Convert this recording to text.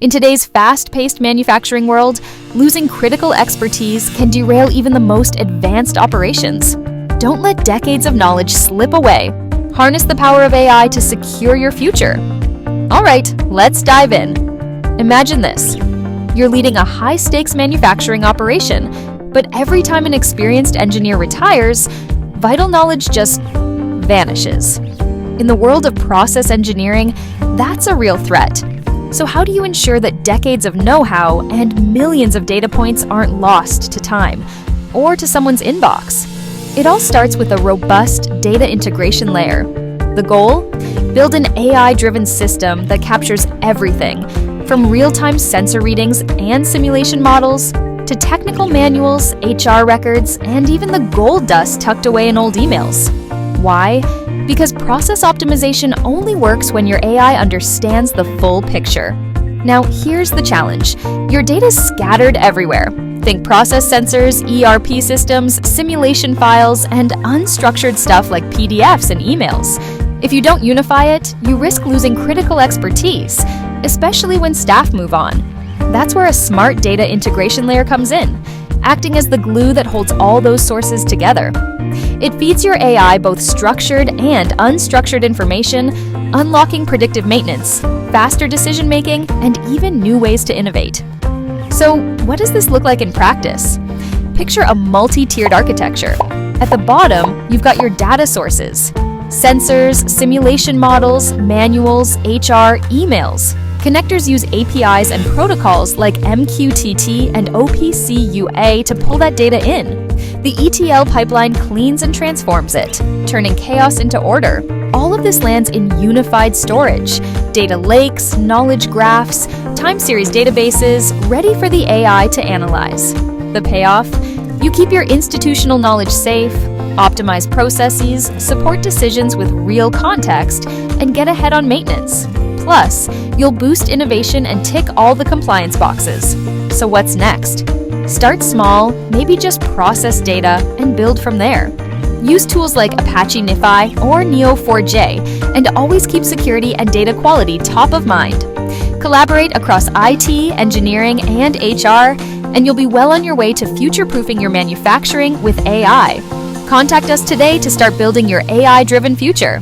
In today's fast-paced manufacturing world, losing critical expertise can derail even the most advanced operations. Don't let decades of knowledge slip away. Harness the power of AI to secure your future. All right, let's dive in. Imagine this. You're leading a high-stakes manufacturing operation, but every time an experienced engineer retires, vital knowledge just vanishes. In the world of process engineering, that's a real threat. So how do you ensure that decades of know-how and millions of data points aren't lost to time or to someone's inbox? It all starts with a robust data integration layer. The goal? Build an AI-driven system that captures everything, from real-time sensor readings and simulation models to technical manuals, HR records, and even the gold dust tucked away in old emails. Why? Because process optimization only works when your AI understands the full picture. Now, here's the challenge. Your data's scattered everywhere. Think process sensors, ERP systems, simulation files, and unstructured stuff like PDFs and emails. If you don't unify it, you risk losing critical expertise, especially when staff move on. That's where a smart data integration layer comes in, acting as the glue that holds all those sources together. It feeds your AI both structured and unstructured information, unlocking predictive maintenance, faster decision-making, and even new ways to innovate. So, what does this look like in practice? Picture a multi-tiered architecture. At the bottom, you've got your data sources: sensors, simulation models, manuals, HR, emails. Connectors use APIs and protocols like MQTT and OPC UA to pull that data in. The ETL pipeline cleans and transforms it, turning chaos into order. All of this lands in unified storage, data lakes, knowledge graphs, time series databases, ready for the AI to analyze. The payoff? You keep your institutional knowledge safe, optimize processes, support decisions with real context, and get ahead on maintenance. Plus, you'll boost innovation and tick all the compliance boxes. So what's next? Start small, maybe just process data, and build from there. Use tools like Apache NiFi or Neo4j, and always keep security and data quality top of mind. Collaborate across IT, engineering, and HR, and you'll be well on your way to future-proofing your manufacturing with AI. Contact us today to start building your AI-driven future.